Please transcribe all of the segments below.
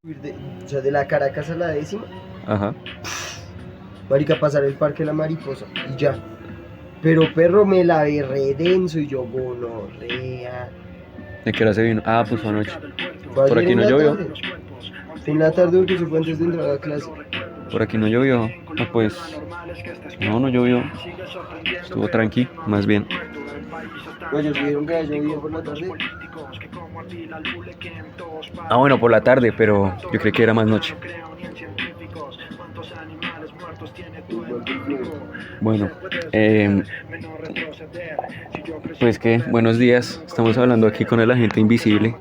O sea, de la Caracas a la décima, Ajá. marica, pasar el Parque La Mariposa y ya. Pero perro, me la vi re denso y yo gonorrea. ¿De qué hora se vino? Ah, pues fue anoche. Fue Por ayer aquí en no la llovió. tarde. Fue en la tarde porque se fue antes de entrar a clase. Por aquí no llovió. No, pues. No llovió. Estuvo tranqui, más bien. Oye, ¿vieron que haya llovido por la tarde? Ah, bueno, por la tarde, pero yo creí que era más noche. Bueno, pues que, buenos días. Estamos hablando aquí con el agente invisible.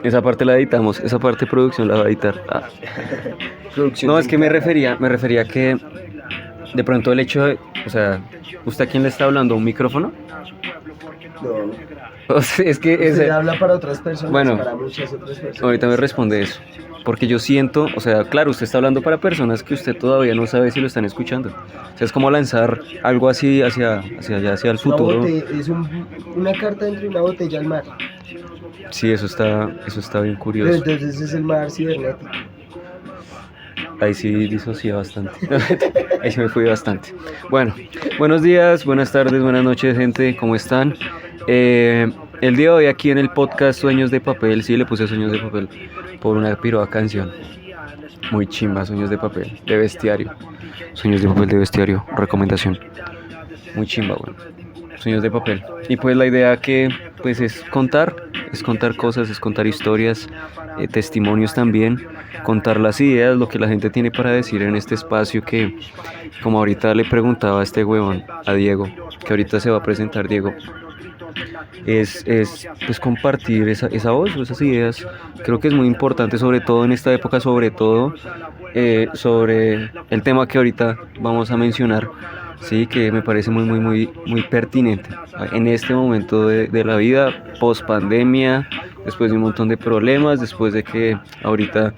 Esa parte la editamos, esa parte de producción la va a editar. Ah. No, es que me refería a que de pronto el hecho de, o sea, ¿usted a quién le está hablando? ¿Un micrófono? No. O sea, es que Usted habla para otras personas, bueno, para muchas otras personas. ahorita me responde eso. Porque yo siento, o sea, claro, usted está hablando para personas que usted todavía no sabe si lo están escuchando. O sea, es como lanzar algo así hacia allá, hacia el futuro. Es una carta dentro de una botella al mar. Sí, eso está bien Pero curioso. entonces es el mar cibernético. Ahí sí disocié bastante. Ahí sí me fui bastante. Bueno, buenos días, buenas tardes, buenas noches, gente. ¿Cómo están? El día de hoy aquí en el podcast Sueños de Papel, sí le puse Sueños de Papel por una piroa canción. Muy chimba, Sueños de Papel, de Bestiario. Sueños de Papel de Bestiario, recomendación. Muy chimba, bueno. Sueños de Papel. Y pues la idea que pues es contar cosas, es contar historias, testimonios también, contar las ideas, lo que la gente tiene para decir en este espacio que, como ahorita le preguntaba a este huevón, a Diego, que ahorita se va a presentar Diego, es pues compartir esa voz, esas ideas. Creo que es muy importante, sobre todo en esta época, sobre todo sobre el tema que ahorita vamos a mencionar. Sí, que me parece muy pertinente en este momento de la vida, post pandemia, después de un montón de problemas, después de que ahorita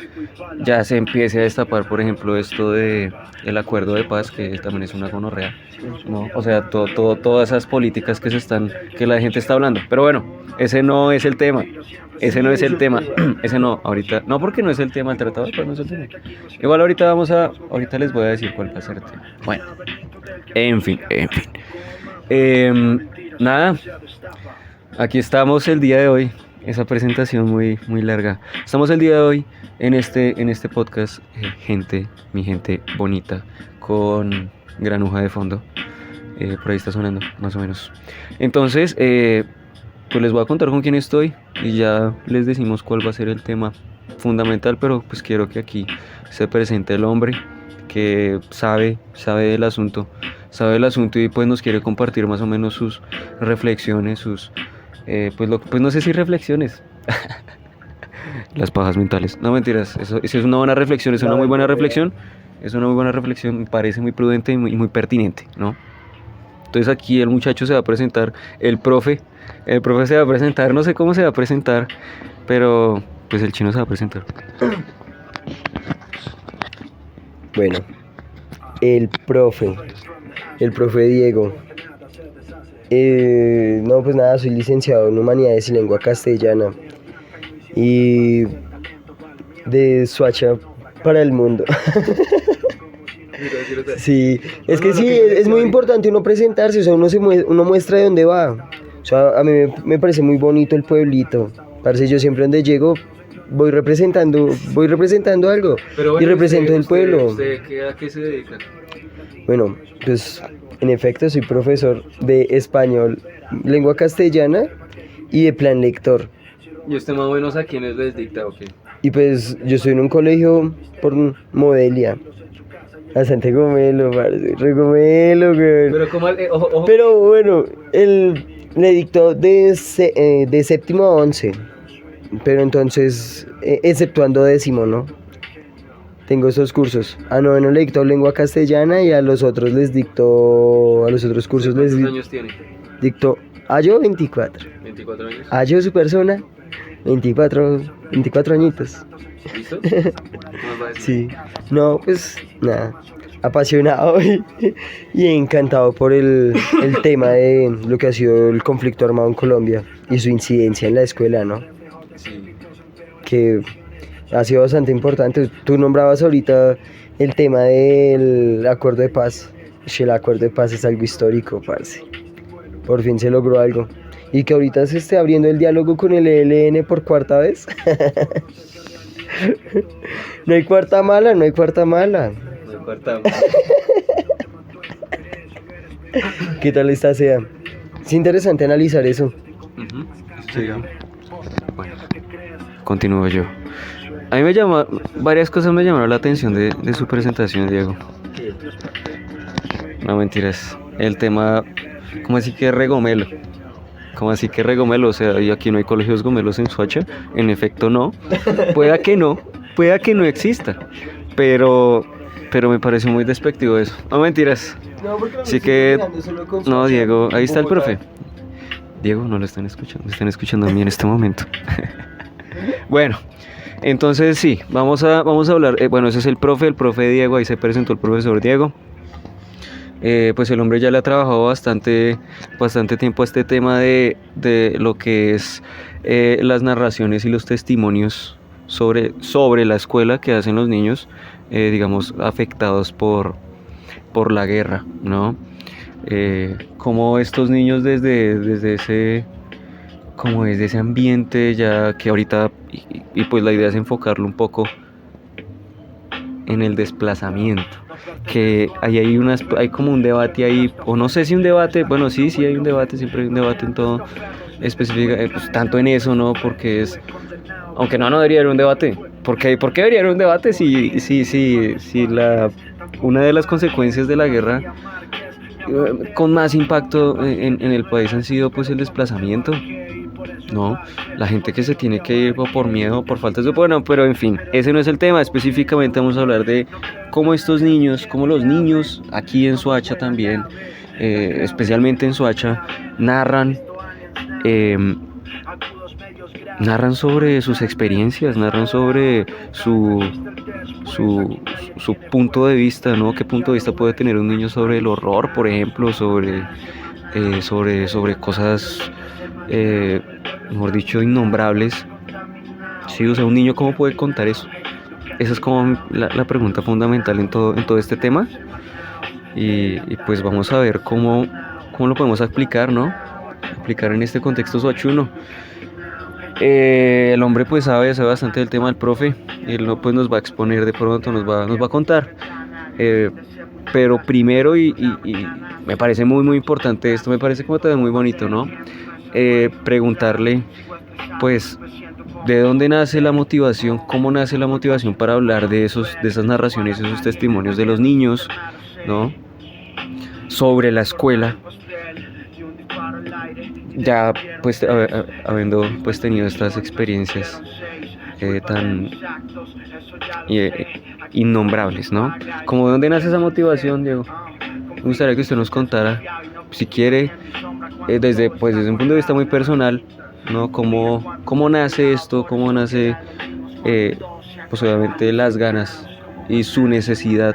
ya se empiece a destapar, por ejemplo, esto de el acuerdo de paz, que también es una gonorrea, ¿no? O sea, todas esas políticas que la gente está hablando. Pero bueno, ese no es el tema. Ese no es el tema. Ese no, ahorita. No, porque no es el tema, el tratado de paz no es el tema. Igual ahorita les voy a decir cuál va a ser el tema. Bueno, en fin. Nada, aquí estamos el día de hoy. Esa presentación muy larga. Estamos el día de hoy en este podcast, mi gente bonita, con granuja de fondo. Por ahí está sonando, más o menos. Entonces, pues les voy a contar con quién estoy y ya les decimos cuál va a ser el tema fundamental, pero pues quiero que aquí se presente el hombre que sabe del asunto y pues nos quiere compartir más o menos sus reflexiones, pues no sé si reflexiones, las pajas mentales, no mentiras, eso es una buena reflexión, es una muy buena reflexión, me parece muy prudente y muy pertinente, ¿no? Entonces aquí el muchacho se va a presentar, el profe se va a presentar, no sé cómo se va a presentar, pero pues el chino se va a presentar. Bueno, el profe Diego. No, pues nada, soy licenciado en Humanidades y Lengua Castellana y de Suacha para el mundo. Sí, es que sí, es muy importante uno presentarse, o sea, uno muestra de dónde va. O sea, a mí me parece muy bonito el pueblito. Parce, yo siempre donde llego voy representando algo. Pero bueno, y represento el pueblo. ¿Usted a qué se dedica? Bueno, pues en efecto soy profesor de español, lengua castellana y de plan lector. ¿Y usted más o menos a quiénes les dicta o qué? Y pues yo estoy en un colegio por Modelia. Bastante gomelo, parce, regomelo, güey. Pero como ojo. Pero bueno, él le dictó de séptimo a 11. Pero entonces, exceptuando décimo, ¿no? Tengo esos cursos. A noveno le dictó lengua castellana y a los otros cursos les ¿Cuántos años tiene? dictó. Yo 24. 24 años. Yo su persona 24 añitos. ¿Listo? ¿Cómo va a decir? Sí. No, pues nada. Apasionado y encantado por el tema de lo que ha sido el conflicto armado en Colombia y su incidencia en la escuela, ¿no? Sí. que ha sido bastante importante. Tú nombrabas ahorita el tema del acuerdo de paz. Sí, el acuerdo de paz es algo histórico, parce. Por fin se logró algo. Y que ahorita se esté abriendo el diálogo con el ELN por cuarta vez. No hay cuarta mala, no hay cuarta mala. No importa. ¿Qué tal esta sea? Es interesante analizar eso. Ujú. Sí. Bueno, continúo yo. A mí varias cosas me llamaron la atención de su presentación, Diego. No mentiras. El tema, ¿cómo así que regomelo? ¿Cómo así que regomelo? O sea, ¿y aquí no hay colegios gomelos en Soacha? En efecto, no. Pueda que no exista. Pero me pareció muy despectivo eso. No mentiras. Así que, no, Diego, ahí está el profe. Diego, no lo están escuchando, me están escuchando a mí en este momento. Bueno, entonces sí, vamos a hablar. Bueno, ese es el profe Diego, ahí se presentó el profesor Diego. Pues el hombre ya le ha trabajado bastante tiempo a este tema de lo que es las narraciones y los testimonios sobre la escuela que hacen los niños, digamos, afectados por la guerra, ¿no? Como estos niños desde ese ambiente ya que ahorita, y pues la idea es enfocarlo un poco en el desplazamiento, que hay como un debate ahí, o no sé si un debate, bueno, sí hay un debate, siempre hay un debate en todo, específico, pues tanto en eso, ¿no? Porque aunque no debería haber un debate, ¿por qué debería haber un debate si una de las consecuencias de la guerra con más impacto en el país han sido pues el desplazamiento, ¿no? La gente que se tiene que ir por miedo, por falta de... Bueno, pero en fin, ese no es el tema. Específicamente vamos a hablar de cómo cómo los niños aquí en Soacha también, especialmente en Soacha, narran sobre sus experiencias, narran sobre su punto de vista, ¿no? ¿Qué punto de vista puede tener un niño sobre el horror, por ejemplo, sobre cosas, mejor dicho, innombrables? Sí, o sea, un niño, ¿cómo puede contar eso? Esa es como la pregunta fundamental en todo este tema. Y pues vamos a ver cómo lo podemos aplicar, ¿no? Aplicar en este contexto soachuno. El hombre pues sabe bastante del tema del profe. Él no pues nos va a exponer de pronto, nos va a contar. Pero primero y me parece muy importante esto, me parece como también muy bonito, ¿no? Preguntarle pues de dónde nace la motivación, cómo nace la motivación para hablar de esas narraciones, esos testimonios de los niños, ¿no? Sobre la escuela. Ya pues habiendo pues tenido estas experiencias tan innombrables, ¿no? Como de dónde nace esa motivación, Diego. Me gustaría que usted nos contara, si quiere, desde un punto de vista muy personal, ¿no? Cómo nace esto, cómo nace pues obviamente las ganas y su necesidad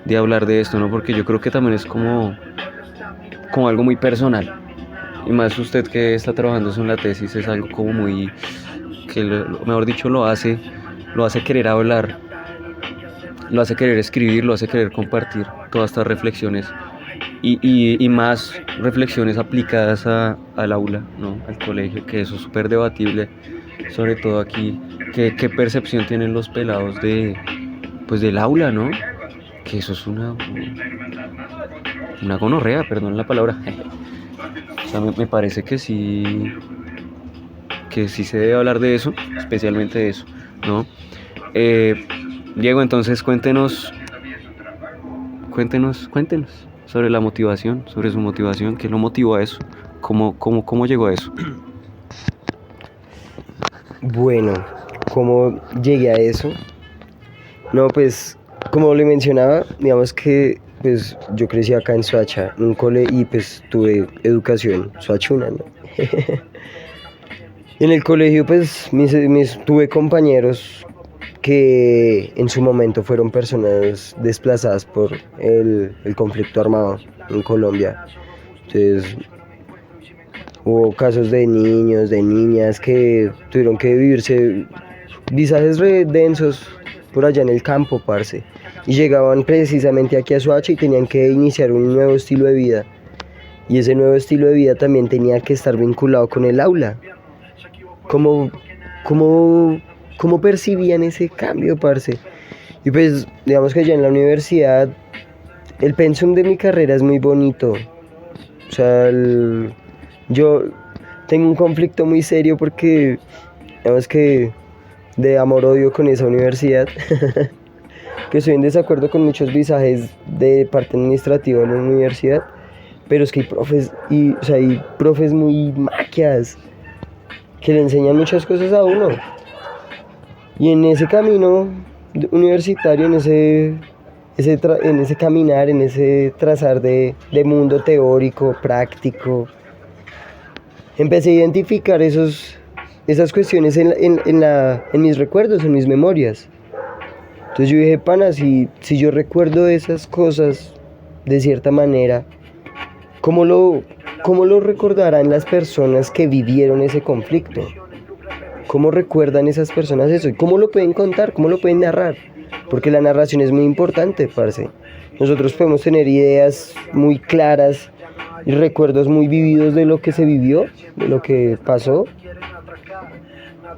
de hablar de esto, ¿no? Porque yo creo que también es como algo muy personal. Y más usted que está trabajando en la tesis, es algo como muy, que mejor dicho lo hace querer hablar, lo hace querer escribir, lo hace querer compartir todas estas reflexiones y más reflexiones aplicadas al aula, ¿no? Al colegio, que eso es súper debatible, sobre todo aquí, qué percepción tienen los pelados del aula, ¿no? Que eso es una gonorrea, perdón la palabra. O sea, me parece que sí se debe hablar de eso, especialmente de eso, ¿no? Diego, entonces cuéntenos sobre la motivación, sobre su motivación, qué lo motivó a eso, cómo llegó a eso. Bueno, ¿cómo llegué a eso? No, pues, como le mencionaba, digamos que pues yo crecí acá en Soacha, en un cole, y pues tuve educación soachuna, ¿no? En el colegio pues tuve compañeros que en su momento fueron personas desplazadas por el conflicto armado en Colombia. Entonces Hubo casos de niños, de niñas que tuvieron que vivirse visajes re densos por allá en el campo, parce. Y llegaban precisamente aquí a Soacha y tenían que iniciar un nuevo estilo de vida. Y ese nuevo estilo de vida también tenía que estar vinculado con el aula. ¿Cómo, cómo percibían ese cambio, parce? Y pues, digamos que ya en la universidad, el pensum de mi carrera es muy bonito. O sea, yo tengo un conflicto muy serio porque, digamos que, de amor-odio con esa universidad. Que estoy en desacuerdo con muchos visajes de parte administrativa de la universidad. Pero es que hay profes muy maquias que le enseñan muchas cosas a uno. Y en ese camino universitario, en ese caminar, en ese trazar de mundo teórico, práctico, empecé a identificar esas cuestiones en mis recuerdos, en mis memorias. Entonces yo dije, pana, si yo recuerdo esas cosas de cierta manera, ¿cómo lo recordarán las personas que vivieron ese conflicto? ¿Cómo recuerdan esas personas eso? ¿Cómo lo pueden contar? ¿Cómo lo pueden narrar? Porque la narración es muy importante, parce. Nosotros podemos tener ideas muy claras y recuerdos muy vividos de lo que se vivió, de lo que pasó,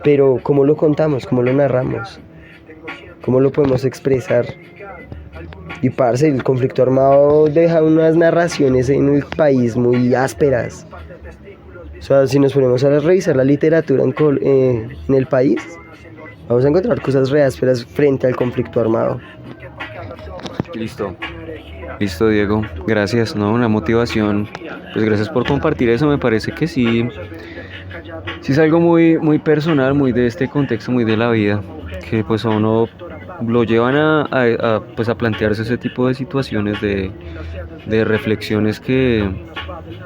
pero ¿cómo lo contamos? ¿Cómo lo narramos? ¿Cómo lo podemos expresar? Y parce, el conflicto armado deja unas narraciones en el país muy ásperas. O sea, si nos ponemos a revisar la literatura en el país, vamos a encontrar cosas re ásperas frente al conflicto armado. Listo, Diego. Gracias, ¿no? Una motivación. Pues gracias por compartir eso. Me parece que sí es algo muy, muy personal, muy de este contexto, muy de la vida, que pues a uno lo llevan pues a plantearse ese tipo de situaciones, de reflexiones que,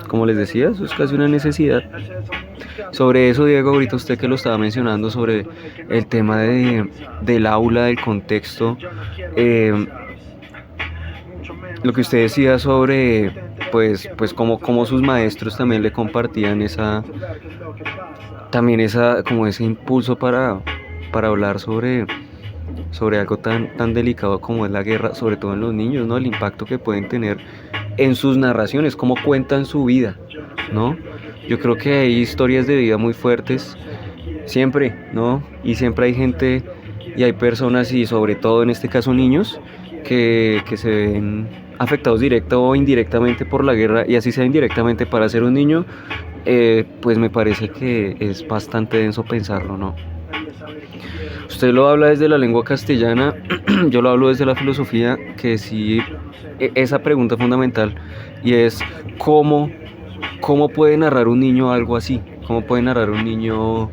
como les decía, eso es casi una necesidad. Sobre eso, Diego, ahorita usted que lo estaba mencionando, sobre el tema del aula, del contexto, lo que usted decía sobre, pues como sus maestros también le compartían como ese impulso para hablar sobre algo tan delicado como es la guerra, sobre todo en los niños, ¿no? El impacto que pueden tener en sus narraciones, cómo cuentan su vida, ¿no? Yo creo que hay historias de vida muy fuertes, siempre, ¿no? Y siempre hay gente y hay personas, y sobre todo en este caso niños, que se ven afectados directa o indirectamente por la guerra, y así sea indirectamente. Para ser un niño, pues me parece que es bastante denso pensarlo, ¿no? Usted lo habla desde la lengua castellana, yo lo hablo desde la filosofía, que sí, esa pregunta fundamental, y es ¿cómo puede narrar un niño algo así? ¿Cómo puede narrar un niño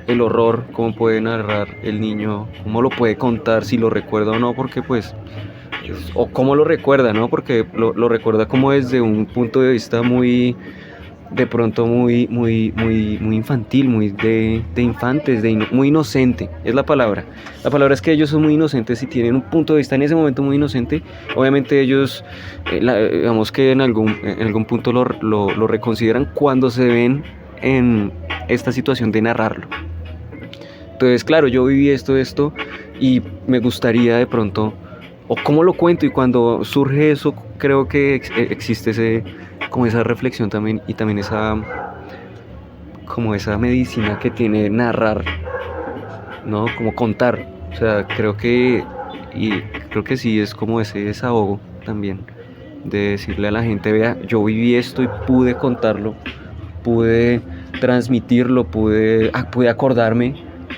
el horror? ¿Cómo puede narrar el niño? ¿Cómo lo puede contar, si lo recuerda o no? Porque pues, o cómo lo recuerda, ¿no? Porque lo recuerda como desde un punto de vista muy, de pronto muy infantil, muy de infantes, muy inocente, es la palabra. La palabra es que ellos son muy inocentes y tienen un punto de vista en ese momento muy inocente. Obviamente ellos, digamos que en algún punto lo reconsideran cuando se ven en esta situación de narrarlo. Entonces, claro, yo viví esto, y me gustaría de pronto, o cómo lo cuento, y cuando surge eso, creo que existe como esa reflexión también, y también esa medicina que tiene narrar, ¿no? Como contar. O sea, creo que sí es como ese desahogo también, de decirle a la gente, vea, yo viví esto y pude contarlo, pude transmitirlo, pude acordarme,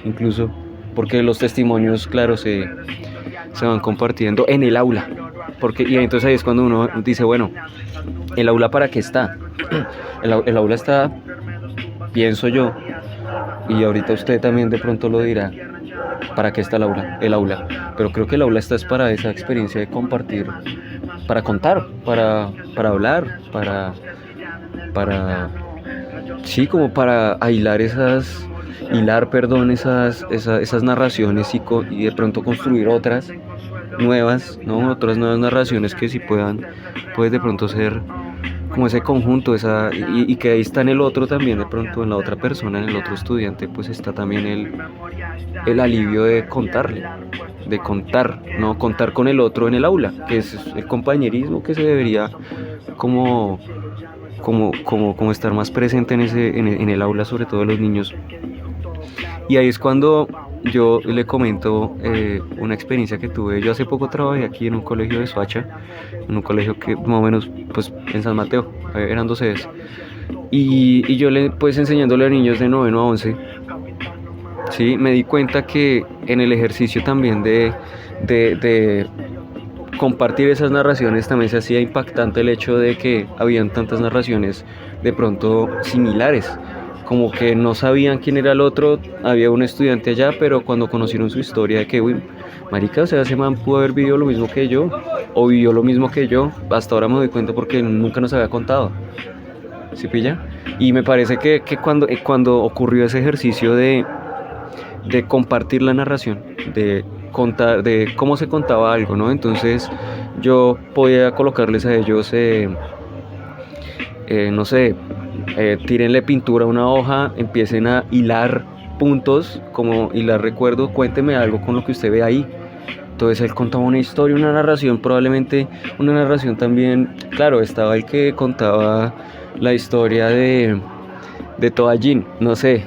incluso, porque los testimonios, claro, se van compartiendo en el aula. Y entonces ahí es cuando uno dice, bueno, ¿el aula para qué está? El aula está, pienso yo, y ahorita usted también de pronto lo dirá, ¿para qué está el aula? Pero creo que el aula está es para esa experiencia de compartir, para contar, para hablar, sí, como para hilar esas narraciones, y de pronto construir otras nuevas, ¿no? Otras nuevas narraciones que sí puedan, pues de pronto ser como ese conjunto, y que ahí está en el otro también, de pronto en la otra persona, en el otro estudiante, pues está también el alivio de contarle, de contar, ¿no? Contar con el otro en el aula, que es el compañerismo que se debería como, como estar más presente en el aula, sobre todo de los niños. Y ahí es cuando yo le comento una experiencia que tuve. Yo hace poco trabajé aquí en un colegio de Soacha, en un colegio que más o menos, pues en San Mateo, eran 2 sedes. Y yo pues enseñándole a niños de 9 a 11, ¿sí? Me di cuenta que en el ejercicio también de compartir esas narraciones también se hacía impactante el hecho de que habían tantas narraciones de pronto similares, como que no sabían quién era el otro. Había un estudiante allá, pero cuando conocieron su historia de que, uy, marica, o sea, ese man pudo haber vivido lo mismo que yo, o vivió lo mismo que yo, hasta ahora me doy cuenta porque nunca nos había contado, ¿sí pilla? Y me parece que cuando ocurrió ese ejercicio de compartir la narración, de contar, de cómo se contaba algo, ¿no? Entonces yo podía colocarles a ellos, no sé, tírenle pintura a una hoja, empiecen a hilar puntos, como hilar recuerdo, cuénteme algo con lo que usted ve ahí. Entonces él contaba una historia, una narración, probablemente una narración también, claro, estaba el que contaba la historia de Toallín, no sé,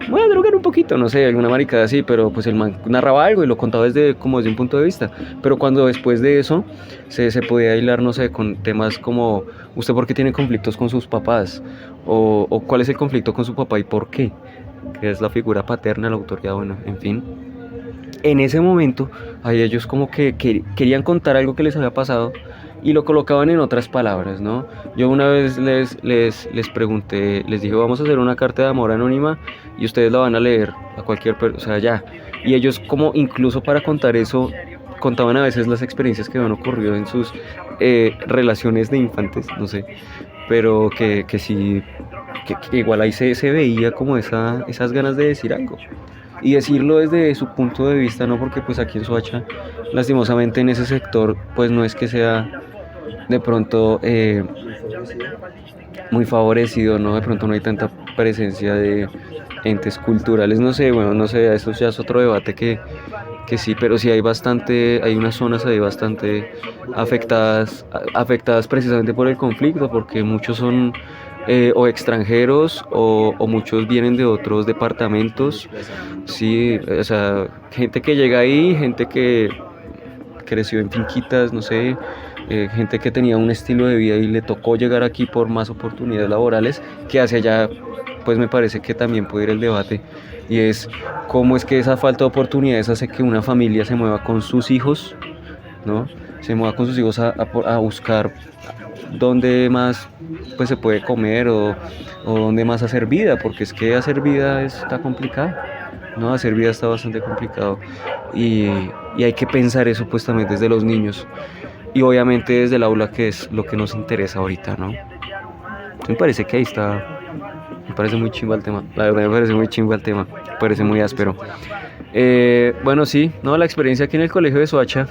voy a drogar un poquito, no sé, alguna maricada así, pero pues el man narraba algo y lo contaba desde un punto de vista. Pero cuando después de eso se podía hilar, no sé, con temas como usted por qué tiene conflictos con sus papás, o cuál es el conflicto con su papá y por qué, que es la figura paterna, la autoridad, bueno, en fin. En ese momento, ahí ellos como que querían contar algo que les había pasado y lo colocaban en otras palabras, ¿no? Yo una vez les pregunté, les dije, vamos a hacer una carta de amor anónima y ustedes la van a leer a cualquier persona, o sea, ya. Y ellos como incluso para contar eso, contaban a veces las experiencias que habían ocurrido en sus relaciones de infantes, no sé, pero que sí, que igual ahí se veía como esas ganas de decir algo. Y decirlo desde su punto de vista, no porque pues aquí en Soacha, lastimosamente en ese sector, pues no es que sea de pronto muy favorecido, ¿no? De pronto no hay tanta presencia de entes culturales, no sé, bueno, no sé, eso ya es otro debate que sí, pero sí hay bastante, hay unas zonas ahí bastante afectadas precisamente por el conflicto, porque muchos son o extranjeros o muchos vienen de otros departamentos, sí, o sea, gente que llega ahí, gente que creció en finquitas, no sé, gente que tenía un estilo de vida y le tocó llegar aquí por más oportunidades laborales, que hacia allá pues me parece que también puede ir el debate, y es cómo es que esa falta de oportunidades hace que una familia se mueva con sus hijos, ¿no? Se mueva con sus hijos a buscar dónde más pues se puede comer, o dónde más hacer vida, porque es que hacer vida está complicado, ¿no? Hacer vida está bastante complicado, y hay que pensar eso pues también desde los niños y obviamente desde el aula, que es lo que nos interesa ahorita, ¿no? Me parece que ahí está, me parece muy chimba el tema, la verdad me parece muy chimba el tema, me parece muy áspero. Bueno, sí, no, la experiencia aquí en el colegio de Soacha,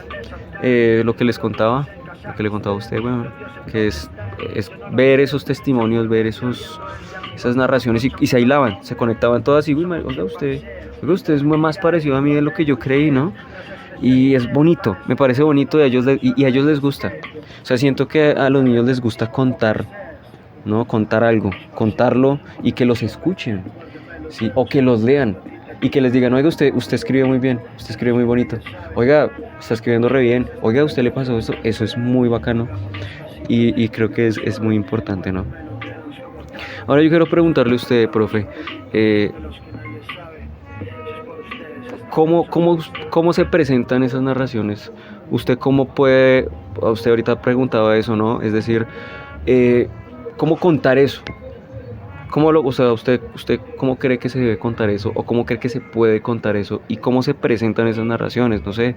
lo que les contaba, lo que le contaba a usted, bueno, que es ver esos testimonios, ver esas narraciones, y se hilaban, se conectaban todas y, uy, oiga, usted es más parecido a mí de lo que yo creí, ¿no? Y es bonito, me parece bonito, y a ellos les gusta. O sea, siento que a los niños les gusta contar, ¿no? Contar algo, contarlo y que los escuchen, ¿sí? O que los lean y que les digan, oiga, usted escribe muy bien, usted escribe muy bonito, oiga, está escribiendo re bien, oiga, a usted le pasó esto, eso es muy bacano, y creo que es muy importante, ¿no? Ahora yo quiero preguntarle a usted, profe, ¿cómo se presentan esas narraciones? ¿Usted cómo puede, usted ahorita preguntaba eso, ¿no? Es decir, ¿cómo contar eso? O sea, usted cómo cree que se debe contar eso? ¿O cómo cree que se puede contar eso? ¿Y cómo se presentan esas narraciones? No sé,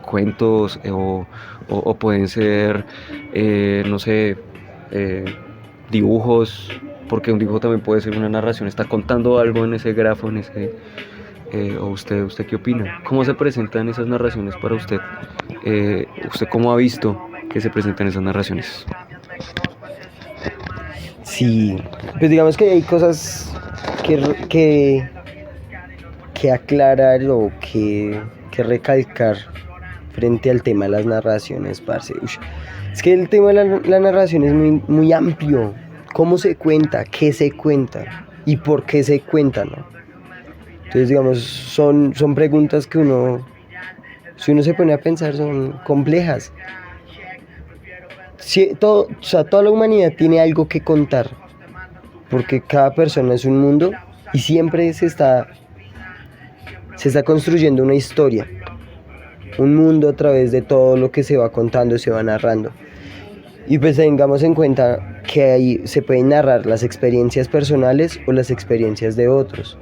cuentos, o pueden ser, no sé, dibujos, porque un dibujo también puede ser una narración, está contando algo en ese grafo, o usted qué opina, ¿cómo se presentan esas narraciones para usted? ¿Usted cómo ha visto que se presentan esas narraciones? Sí, pues digamos que hay cosas que aclarar o que recalcar frente al tema de las narraciones, parce. Ush, es que el tema de la narración es muy amplio. ¿Cómo se cuenta? ¿Qué se cuenta? ¿Y por qué se cuenta, no? Entonces, digamos, son preguntas que si uno se pone a pensar, son complejas. Sí, o sea, toda la humanidad tiene algo que contar, porque cada persona es un mundo y siempre se está construyendo una historia, un mundo a través de todo lo que se va contando y se va narrando. Y pues tengamos en cuenta que ahí se pueden narrar las experiencias personales o las experiencias de otros.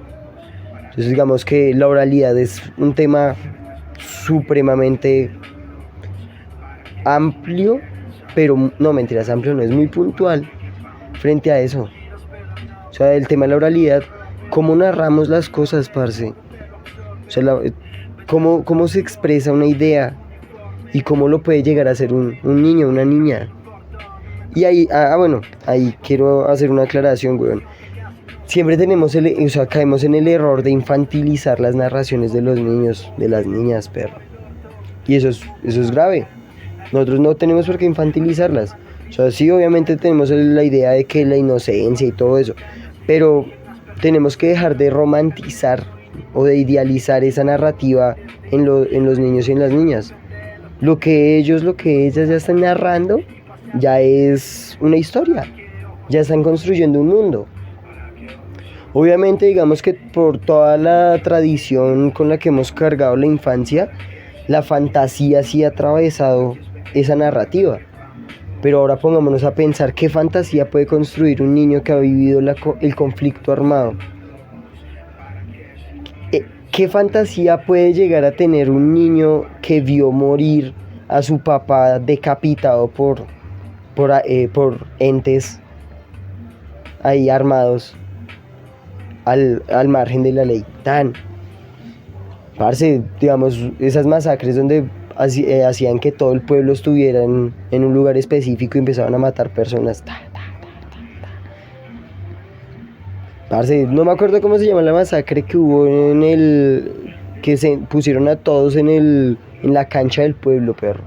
Entonces digamos que la oralidad es un tema supremamente amplio, pero no, mentiras, amplio no, es muy puntual frente a eso. O sea, el tema de la oralidad, cómo narramos las cosas, parce. O sea, cómo se expresa una idea y cómo lo puede llegar a ser un niño, una niña. Y ahí, bueno, ahí quiero hacer una aclaración, weón. Siempre caemos en el error de infantilizar las narraciones de los niños, de las niñas, perro. Y eso es grave. Nosotros no tenemos por qué infantilizarlas. O sea, sí, obviamente tenemos la idea de que la inocencia y todo eso, pero tenemos que dejar de romantizar o de idealizar esa narrativa en los niños y en las niñas. Lo que ellas ya están narrando ya es una historia, ya están construyendo un mundo. Obviamente, digamos que por toda la tradición con la que hemos cargado la infancia, la fantasía sí ha atravesado esa narrativa. Pero ahora pongámonos a pensar qué fantasía puede construir un niño que ha vivido el conflicto armado. ¿Qué fantasía puede llegar a tener un niño que vio morir a su papá decapitado por entes ahí armados al margen de la ley? Parce, digamos, esas masacres donde hacían que todo el pueblo estuviera en un lugar específico y empezaban a matar personas. Parce, no me acuerdo cómo se llama la masacre que hubo que se pusieron a todos en la cancha del pueblo, perro.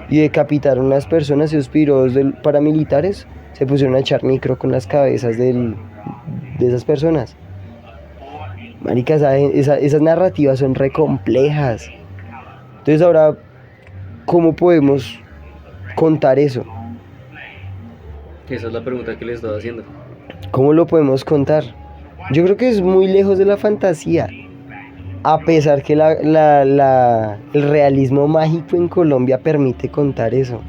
Y decapitaron a las personas y los piros paramilitares se pusieron a echar micro con las cabezas de esas personas. Marica, esas narrativas son re complejas. Entonces ahora, ¿cómo podemos contar eso? Esa es la pregunta que le estaba haciendo. ¿Cómo lo podemos contar? Yo creo que es muy lejos de la fantasía. A pesar que el realismo mágico en Colombia permite contar eso.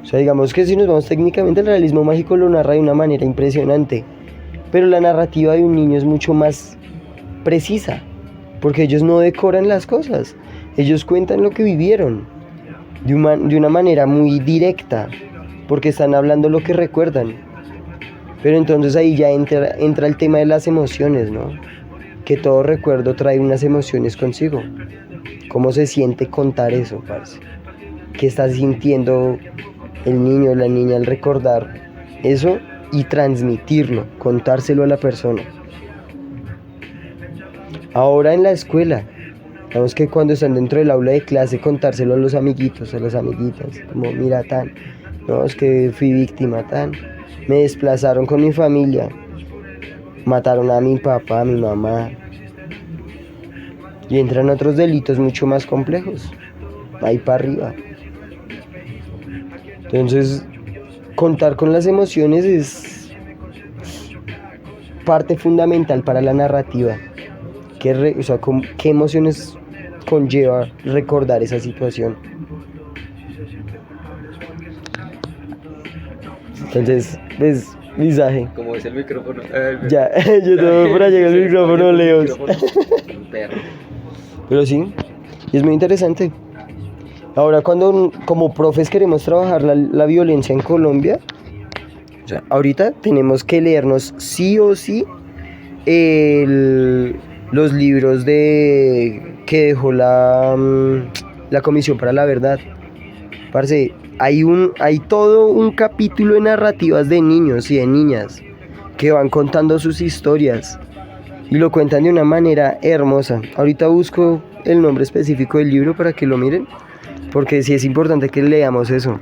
O sea, digamos que si nos vamos técnicamente, el realismo mágico lo narra de una manera impresionante. Pero la narrativa de un niño es mucho más precisa, porque ellos no decoran las cosas, ellos cuentan lo que vivieron de una manera muy directa, porque están hablando lo que recuerdan. Pero entonces ahí ya entra el tema de las emociones, ¿no? Que todo recuerdo trae unas emociones consigo. ¿Cómo se siente contar eso, parce? ¿Qué está sintiendo el niño o la niña al recordar eso y transmitirlo, contárselo a la persona? Ahora en la escuela, digamos que cuando están dentro del aula de clase, contárselo a los amiguitos, a las amiguitas, como mira no, es que fui víctima me desplazaron con mi familia, mataron a mi papá, a mi mamá, y entran otros delitos mucho más complejos, ahí para arriba. Entonces, contar con las emociones es parte fundamental para la narrativa. ¿Qué emociones conlleva recordar esa situación? Entonces, mensaje. Como es el micrófono. Ya, yo tengo por allá el micrófono, Leos. Pero sí, y es muy interesante. Ahora cuando como profes queremos trabajar la violencia en Colombia, o sea, ahorita tenemos que leernos sí o sí los libros que dejó la Comisión para la Verdad. Parce, hay todo un capítulo de narrativas de niños y de niñas que van contando sus historias y lo cuentan de una manera hermosa. Ahorita busco el nombre específico del libro para que lo miren, porque sí es importante que leamos eso.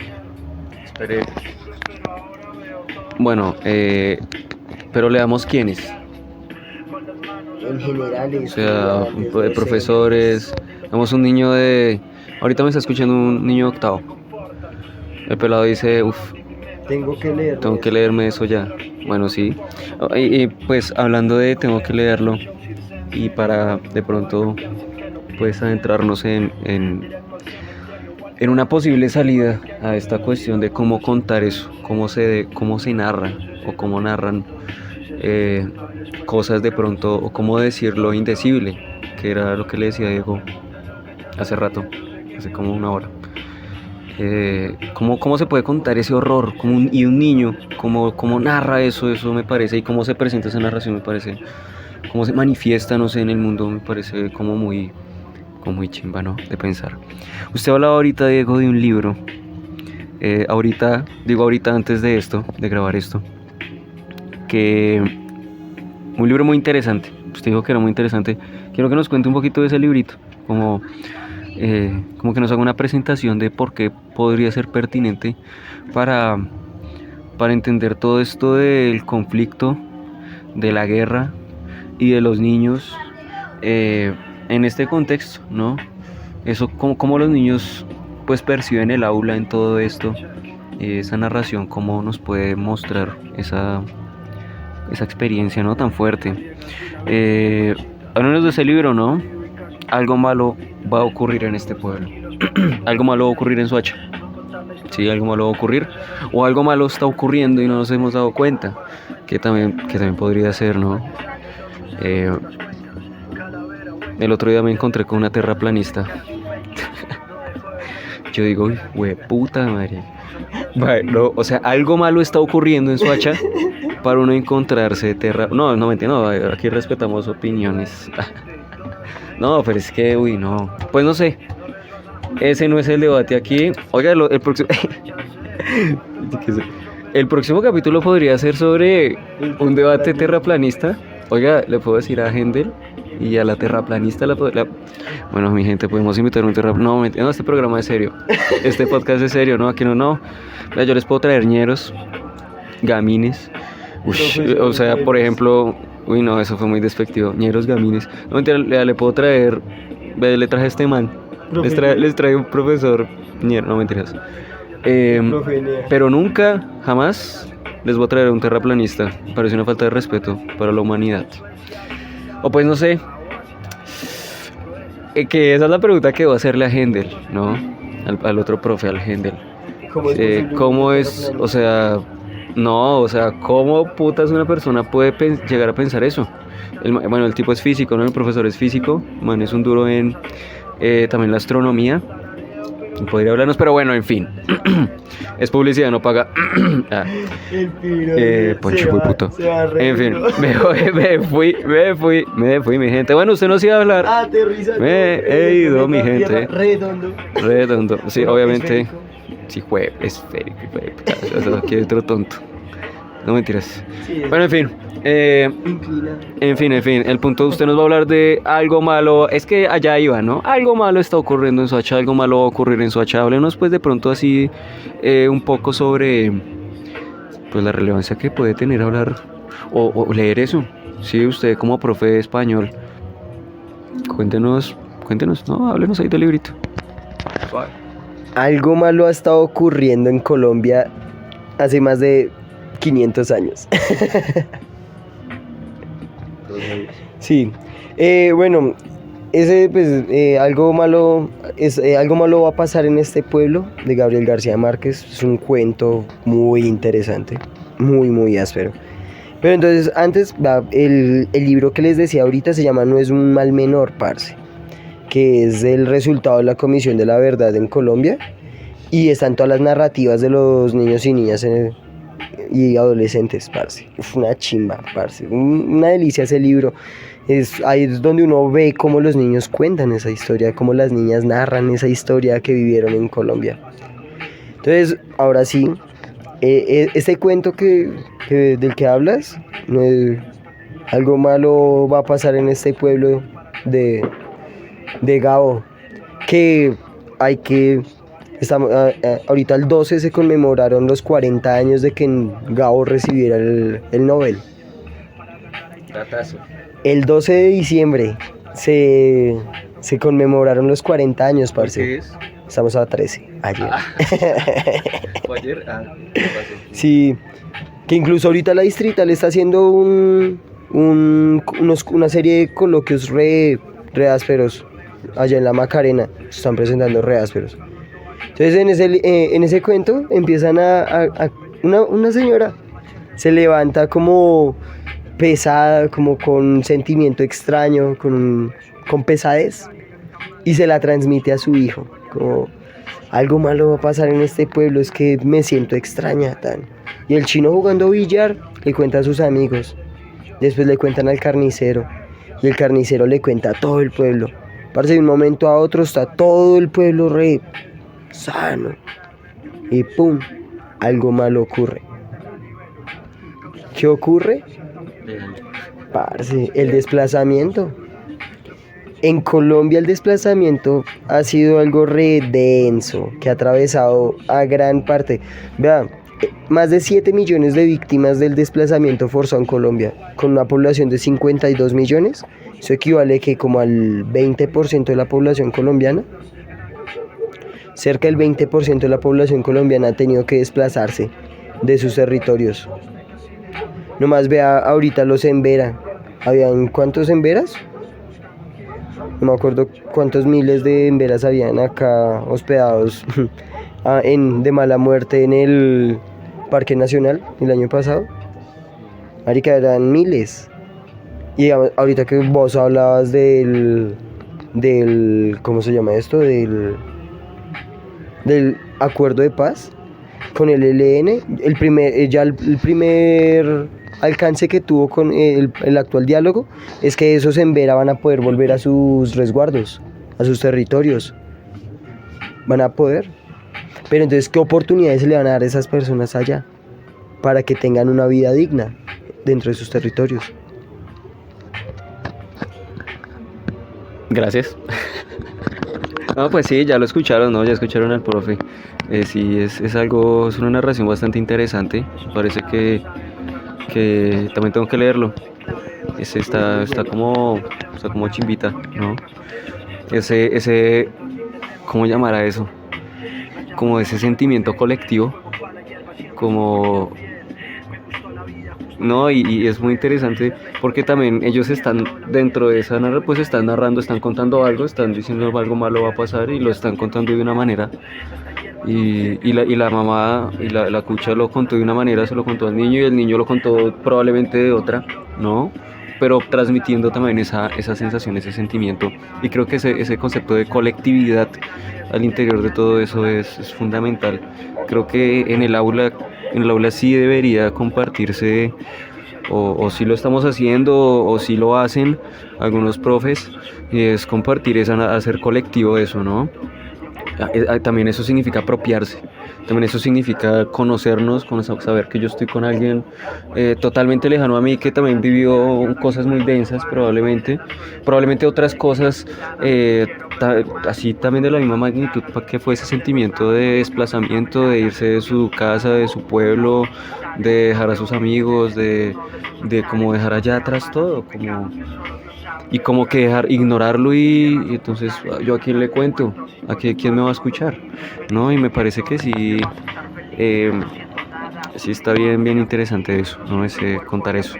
Espere. Bueno, pero leamos quiénes. En general, O sea, de profesores. Tenemos un niño de... Ahorita me está escuchando un niño de octavo. El pelado dice, tengo que leer. tengo que leerme eso ya. Bueno, sí. Y pues hablando de tengo que leerlo, y para de pronto pues adentrarnos en una posible salida a esta cuestión de cómo contar eso, cómo se narra o cómo narran cosas de pronto, o cómo decir lo indecible, que era lo que le decía Diego hace rato, hace como una hora. ¿Cómo se puede contar ese horror? Y un niño, cómo narra eso me parece, y cómo se presenta esa narración me parece, cómo se manifiesta, no sé, en el mundo, me parece como muy chimba, ¿no? De pensar. Usted hablaba ahorita, Diego, de un libro. Ahorita antes de esto, de grabar esto, que un libro muy interesante. Usted dijo que era muy interesante. Quiero que nos cuente un poquito de ese librito, como que nos haga una presentación de por qué podría ser pertinente para entender todo esto del conflicto, de la guerra y de los niños en este contexto, ¿no? Eso, cómo los niños pues perciben el aula en todo esto, esa narración, cómo nos puede mostrar esa experiencia, ¿no? Tan fuerte. Háblanos de ese libro, ¿no? Algo malo va a ocurrir en este pueblo. Algo malo va a ocurrir en Soacha. Sí, algo malo va a ocurrir. O algo malo está ocurriendo y no nos hemos dado cuenta. Que también podría ser, ¿no? El otro día me encontré con una terraplanista. Yo digo, uy, puta madre. Bueno, o sea, algo malo está ocurriendo en Soacha para uno encontrarse No, mentira, no, aquí respetamos opiniones. No, pero es que, no. Pues no sé. Ese no es el debate aquí. Oiga, el próximo... el próximo capítulo podría ser sobre un debate terraplanista. Oiga, le puedo decir a Hendel y a la terraplanista Bueno, mi gente, podemos invitar a un terraplanista. No, este programa es serio. Este podcast es serio, ¿no? Aquí no. Vea, yo les puedo traer ñeros, gamines. O sea, por ejemplo... Uy, no, eso fue muy despectivo. Ñeros, gamines. No, mentira, le puedo traer... Le traje a este man. Les trae un profesor ñero, no mentiras. Pero nunca, jamás les voy a traer a un terraplanista. Parece una falta de respeto para la humanidad. O pues no sé. Que esa es la pregunta que voy a hacerle a Hendel, ¿no? Al otro profe, al Hendel. ¿Cómo es? O sea... No, o sea, ¿cómo putas una persona puede llegar a pensar eso? El tipo es físico, ¿no? El profesor es físico, man, es un duro en también la astronomía. Podría hablarnos, pero bueno, en fin. Es publicidad, no paga. Poncho, fui puto. En fin, me fui, mi gente. Bueno, usted no se iba a hablar. Me he ido, mi gente. Redondo. Sí, obviamente. Sí, es esférico, eso quiere otro tonto. No mentiras. Sí, bueno, en fin. En fin. El punto, usted nos va a hablar de algo malo. Es que allá iba, ¿no? Algo malo está ocurriendo en Soacha, algo malo va a ocurrir en Soacha. Háblenos pues de pronto así un poco sobre pues la relevancia que puede tener hablar o leer eso. Sí, usted como profe de español. Cuéntenos, no, háblenos ahí del librito. Algo malo ha estado ocurriendo en Colombia hace más de 500 años. Sí. Bueno, algo malo va a pasar en este pueblo de Gabriel García Márquez. Es un cuento muy interesante, muy áspero. Pero entonces, antes, el libro que les decía ahorita se llama No es un mal menor, parce, que es el resultado de la Comisión de la Verdad en Colombia, y están todas las narrativas de los niños y niñas y adolescentes, parce. Una chimba, parce. Una delicia ese libro. Ahí es donde uno ve cómo los niños cuentan esa historia, cómo las niñas narran esa historia que vivieron en Colombia. Entonces, ahora sí, este cuento del que hablas, algo malo va a pasar en este pueblo de, de Gao, que hay que... Estamos, ahorita el 12 se conmemoraron los 40 años de que Gao recibiera el Nobel. Datazo. El 12 de diciembre se conmemoraron los 40 años, parce. ¿Qué es? Estamos a 13, ayer. ¿Fue ayer? ¿Qué pasó? Sí, que incluso ahorita la Distrital está haciendo una serie de coloquios re ásperos allá en la Macarena. Se están presentando re ásperos. Entonces en ese cuento empiezan una señora se levanta como pesada, como con sentimiento extraño, con pesadez, y se la transmite a su hijo, como algo malo va a pasar en este pueblo, es que me siento extraña, tan. Y el chino jugando billar le cuenta a sus amigos, después le cuentan al carnicero, y el carnicero le cuenta a todo el pueblo. Parce, de un momento a otro está todo el pueblo re sano, y pum, algo malo ocurre. ¿Qué ocurre? Parce, el desplazamiento. En Colombia el desplazamiento ha sido algo re denso, que ha atravesado a gran parte. Vean, más de 7 millones de víctimas del desplazamiento forzado en Colombia, con una población de 52 millones. Eso equivale que como al 20% de la población colombiana. Cerca del 20% de la población colombiana ha tenido que desplazarse de sus territorios. Nomás vea ahorita los Embera. ¿Habían cuántos Emberas? No me acuerdo cuántos miles de Emberas habían acá hospedados de mala muerte en el Parque Nacional el año pasado. Marica, eran miles. Y digamos, ahorita que vos hablabas ¿cómo se llama esto? Del acuerdo de paz con el ELN, el primer alcance que tuvo con el actual diálogo es que esos Embera van a poder volver a sus resguardos, a sus territorios. Van a poder. Pero entonces, ¿qué oportunidades se le van a dar a esas personas allá para que tengan una vida digna dentro de sus territorios? Gracias. No, pues sí, ya lo escucharon, ¿no? Ya escucharon al profe. Sí, es algo, es una narración bastante interesante. Parece que también tengo que leerlo. Está como chimbita, ¿no? ¿Cómo llamará eso? Como ese sentimiento colectivo, como... No, y es muy interesante porque también ellos están dentro de esa narración, pues están narrando, están contando algo, están diciendo algo malo va a pasar y lo están contando de una manera. Y la mamá y la cucha lo contó de una manera, se lo contó al niño y el niño lo contó probablemente de otra, ¿no? Pero transmitiendo también esa sensación, ese sentimiento. Y creo que ese concepto de colectividad al interior de todo eso es fundamental. Creo que en el aula sí debería compartirse, o si lo estamos haciendo, o si lo hacen algunos profes, y es compartir, hacer colectivo eso, ¿no? También eso significa apropiarse, también eso significa conocernos, saber que yo estoy con alguien totalmente lejano a mí, que también vivió cosas muy densas, probablemente otras cosas así también de la misma magnitud, que fue ese sentimiento de desplazamiento, de irse de su casa, de su pueblo, de dejar a sus amigos, de como dejar allá atrás todo, y como que ignorarlo y entonces yo a quién le cuento, a quién me va a escuchar, ¿no? Y me parece que sí, sí está bien interesante eso, ¿no? Contar eso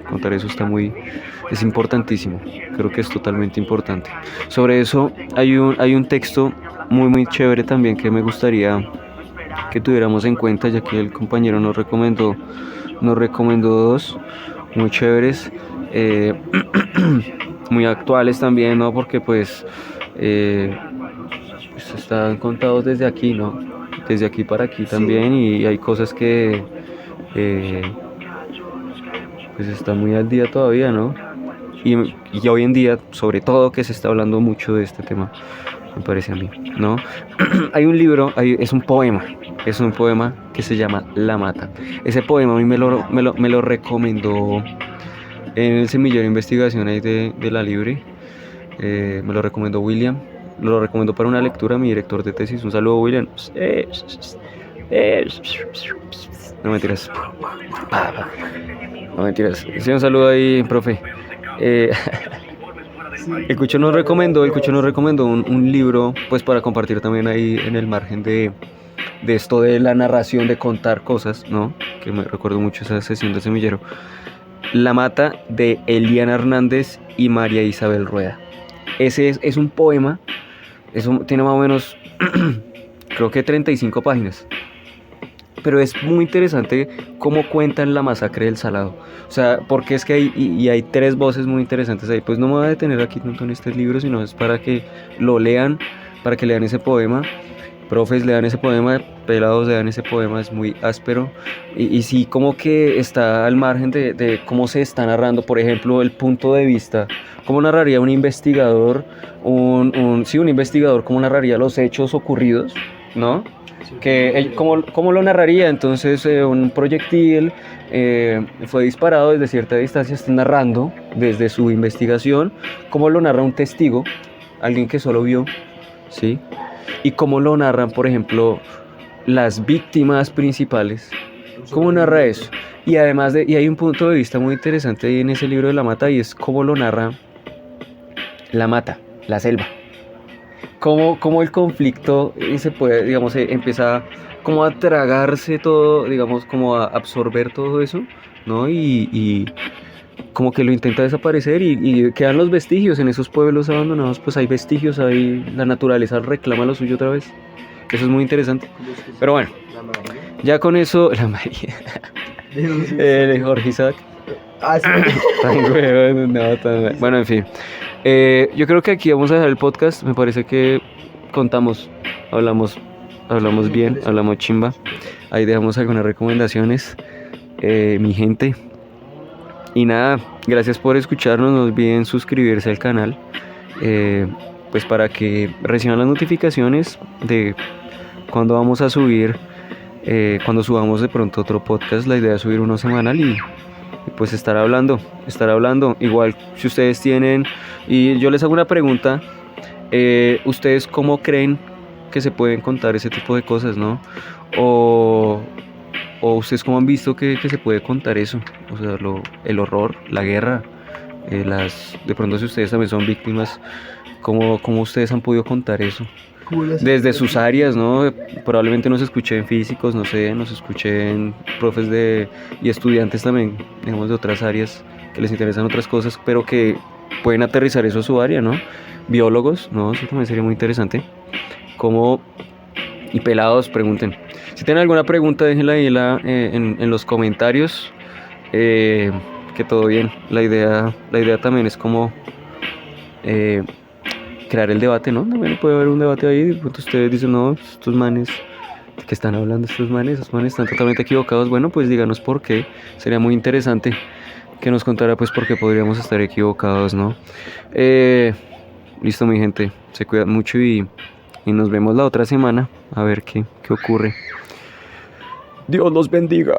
es importantísimo, creo que es totalmente importante. Sobre eso hay un texto muy chévere también que me gustaría que tuviéramos en cuenta, ya que el compañero nos recomendó dos muy chéveres, muy actuales también, ¿no? Porque pues están contados desde aquí, ¿no? Desde aquí para aquí también, y hay cosas que pues están muy al día todavía, ¿no? Y hoy en día, sobre todo, que se está hablando mucho de este tema. me parece a mí, ¿no? Hay un libro, es un poema que se llama La Mata. Ese poema a mí me lo recomendó en el semillero de investigación ahí de la Libre. Me lo recomendó William, lo recomendó para una lectura mi director de tesis. Un saludo, William. No mentiras. No mentiras. Sí, un saludo ahí, profe. El Cucho nos recomendó un libro, pues para compartir también ahí en el margen de esto de la narración, de contar cosas, ¿no? Que me recuerdo mucho esa sesión de semillero. La Mata, de Eliana Hernández y María Isabel Rueda. Ese es un poema, tiene más o menos, creo que 35 páginas. Pero es muy interesante cómo cuentan la masacre del Salado. O sea, porque es que hay 3 voces muy interesantes ahí. Pues no me voy a detener aquí tanto en este libro, sino es para que lo lean, para que lean ese poema. Profes, lean ese poema, pelados, lean ese poema, es muy áspero. Y sí, como que está al margen de cómo se está narrando, por ejemplo, el punto de vista. ¿Cómo narraría un investigador, un investigador, cómo narraría los hechos ocurridos, ¿no? ¿Cómo lo narraría? Entonces, un proyectil fue disparado desde cierta distancia, está narrando desde su investigación, cómo lo narra un testigo, alguien que solo vio, ¿sí? Y cómo lo narran, por ejemplo, las víctimas principales. ¿Cómo narra eso? Y además y hay un punto de vista muy interesante ahí en ese libro de La Mata, y es cómo lo narra la mata, la selva. Cómo el conflicto se puede, digamos, empieza como a tragarse todo, digamos, como a absorber todo eso, ¿no? Y como que lo intenta desaparecer y quedan los vestigios en esos pueblos abandonados, pues hay vestigios ahí, la naturaleza reclama lo suyo otra vez. Eso es muy interesante. Pero bueno, ya con eso, la María, el Jorge Isaac. Ah, sí. Bueno, en fin. Yo creo que aquí vamos a dejar el podcast. Me parece que contamos, hablamos bien, hablamos chimba. Ahí dejamos algunas recomendaciones, mi gente. Y nada, gracias por escucharnos. No olviden suscribirse al canal, pues para que reciban las notificaciones de cuando vamos a subir, cuando subamos de pronto otro podcast. La idea es subir uno semanal y pues estar hablando. Igual, si ustedes tienen, y yo les hago una pregunta, ¿ustedes cómo creen que se pueden contar ese tipo de cosas, no? O ustedes cómo han visto que se puede contar eso, o sea, el horror, la guerra, de pronto si ustedes también son víctimas, ¿cómo ustedes han podido contar eso? Desde sus áreas, ¿no? Probablemente nos escuchen físicos, no sé, nos escuchen profes y estudiantes también, digamos, de otras áreas que les interesan otras cosas, pero que pueden aterrizar eso a su área, ¿no? Biólogos, ¿no? Eso también sería muy interesante. Y pelados, pregunten. Si tienen alguna pregunta, déjenla ahí en los comentarios. Que todo bien. La idea también es como crear el debate, ¿no? También puede haber un debate ahí. De pronto ustedes dicen, no, estos manes, ¿de qué están hablando estos manes? Esos manes están totalmente equivocados. Bueno, pues díganos por qué. Sería muy interesante que nos contara, pues, por qué podríamos estar equivocados, ¿no? Listo, mi gente. Se cuidan mucho y nos vemos la otra semana. A ver qué ocurre. Dios los bendiga.